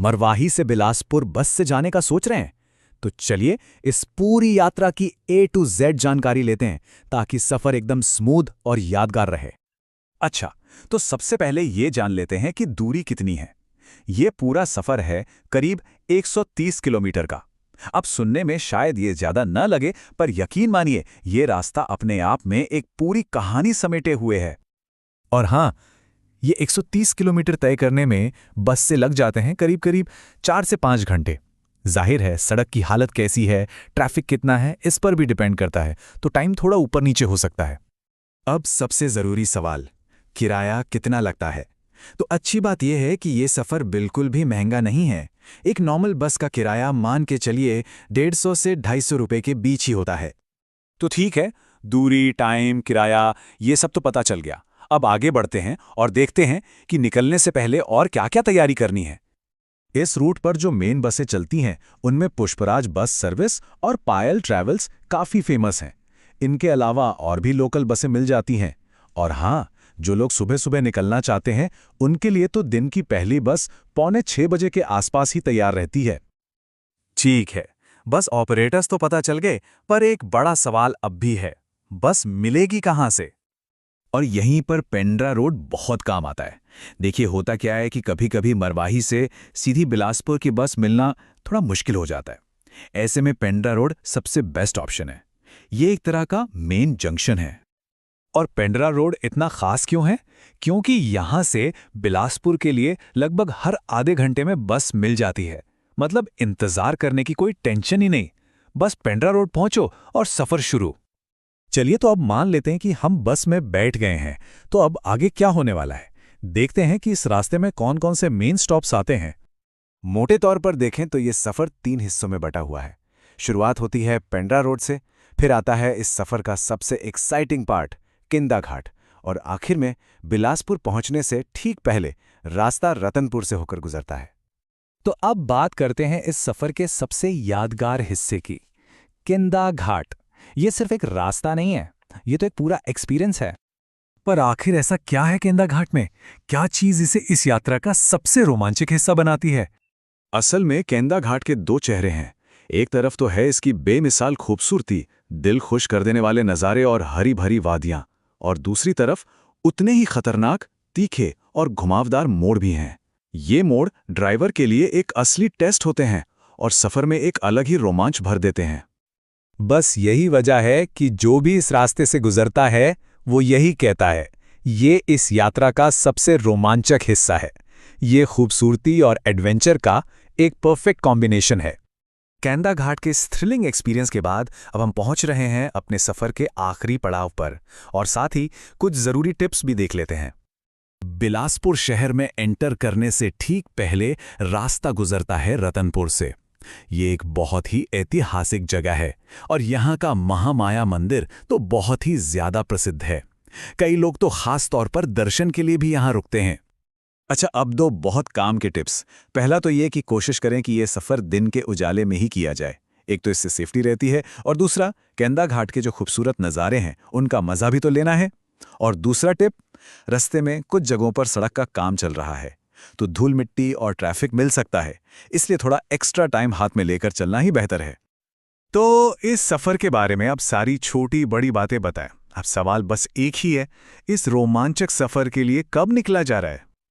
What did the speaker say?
मरवाही से बिलासपुर बस से जाने का सोच रहे हैं? तो चलिए इस पूरी यात्रा की A to Z जानकारी लेते हैं ताकि सफर एकदम स्मूथ और यादगार रहे। अच्छा, तो सबसे पहले ये जान लेते हैं कि दूरी कितनी है। ये पूरा सफर है करीब 130 किलोमीटर का। अब सुनने में शायद ये ज्यादा न लगे, पर यकीन मानिए ये रास्ता अपने आप में एक पूरी कहानी समेटे हुए है। और हाँ, ये 130 किलोमीटर तय करने में बस से लग जाते हैं करीब करीब 4 से 5 घंटे। जाहिर है सड़क की हालत कैसी है, ट्रैफिक कितना है, इस पर भी डिपेंड करता है, तो टाइम थोड़ा ऊपर नीचे हो सकता है। अब सबसे ज़रूरी सवाल, किराया कितना लगता है? तो अच्छी बात यह है कि ये सफ़र बिल्कुल भी महंगा नहीं है। एक नॉर्मल बस का किराया मान के चलिए 150 से 250 रुपए के बीच ही होता है। तो ठीक है, दूरी, टाइम, किराया, ये सब तो पता चल गया। अब आगे बढ़ते हैं और देखते हैं कि निकलने से पहले और क्या-क्या तैयारी करनी है। इस रूट पर जो मेन बसें चलती हैं, उनमें पुष्पराज बस सर्विस और पायल ट्रैवल्स काफ़ी फेमस हैं। इनके अलावा और भी लोकल बसें मिल जाती हैं। और हाँ, जो लोग सुबह सुबह निकलना चाहते हैं, उनके लिए तो दिन की पहली बस 5:45 बजे के आसपास ही तैयार रहती है। ठीक है, बस ऑपरेटर्स तो पता चल गए, पर एक बड़ा सवाल अब भी है, बस मिलेगी कहाँ से? और यहीं पर पेंड्रा रोड बहुत काम आता है। देखिए होता क्या है कि कभी-कभी मरवाही से सीधी बिलासपुर की बस मिलना थोड़ा मुश्किल हो जाता है। ऐसे में पेंड्रा रोड सबसे बेस्ट ऑप्शन है। ये एक तरह का मेन जंक्शन है। और पेंड्रा रोड इतना खास क्यों है? क्योंकि यहाँ से बिलासपुर के लिए लगभग हर आधे घंटे में बस मिल जाती है। मतलब इंतजार करने की कोई टेंशन ही नहीं। बस पेंड्रा रोड पहुंचो और सफर शुरू। चलिए तो अब मान लेते हैं कि हम बस में बैठ गए हैं, तो अब आगे क्या होने वाला है? देखते हैं कि इस रास्ते में कौन-कौन से मेन स्टॉप्स आते हैं। मोटे तौर पर देखें तो ये सफ़र 3 हिस्सों में बटा हुआ है। शुरुआत होती है पेंड्रा रोड से, फिर आता है इस सफ़र का सबसे एक्साइटिंग पार्ट, किंदा घाट, और आखिर में बिलासपुर पहुंचने से ठीक पहले रास्ता रतनपुर से होकर गुजरता है। तो अब बात करते हैं इस सफ़र के सबसे यादगार हिस्से की, किंदा घाट। ये सिर्फ एक रास्ता नहीं है, ये तो एक पूरा एक्सपीरियंस है। पर आखिर ऐसा क्या है किंदा घाट में? क्या चीज़ इसे इस यात्रा का सबसे रोमांचक हिस्सा बनाती है? असल में केंदा घाट के 2 चेहरे हैं। एक तरफ तो है इसकी बेमिसाल खूबसूरती, दिल खुश कर देने वाले नज़ारे और हरी भरी वादियाँ, और दूसरी तरफ उतने ही खतरनाक, तीखे और घुमावदार मोड़ भी हैं। ये मोड़ ड्राइवर के लिए एक असली टेस्ट होते हैं और सफ़र में एक अलग ही रोमांच भर देते हैं। बस यही वजह है कि जो भी इस रास्ते से गुजरता है वो यही कहता है, ये इस यात्रा का सबसे रोमांचक हिस्सा है। ये खूबसूरती और एडवेंचर का एक परफेक्ट कॉम्बिनेशन है। केंदा घाट के इस थ्रिलिंग एक्सपीरियंस के बाद अब हम पहुंच रहे हैं अपने सफ़र के आखिरी पड़ाव पर, और साथ ही कुछ ज़रूरी टिप्स भी देख लेते हैं। बिलासपुर शहर में एंटर करने से ठीक पहले रास्ता गुजरता है रतनपुर से। ये एक बहुत ही ऐतिहासिक जगह है और यहाँ का महामाया मंदिर तो बहुत ही ज्यादा प्रसिद्ध है। कई लोग तो खास तौर पर दर्शन के लिए भी यहाँ रुकते हैं। अच्छा, अब 2 बहुत काम के टिप्स। पहला तो ये कि कोशिश करें कि ये सफ़र दिन के उजाले में ही किया जाए। एक तो इससे सेफ्टी रहती है, और दूसरा केंदा घाट के जो खूबसूरत नज़ारे हैं उनका मज़ा भी तो लेना है। और दूसरा टिप, रास्ते में कुछ जगहों पर सड़क का काम चल रहा है, तो धूल मिट्टी और ट्रैफिक मिल सकता है, इसलिए थोड़ा एक्स्ट्रा टाइम हाथ में लेकर चलना ही बेहतर है। तो इस सफ़र के बारे में अब सारी छोटी बड़ी बातें बताएं। अब सवाल बस एक ही है, इस रोमांचक सफ़र के लिए कब निकला जा रहा है?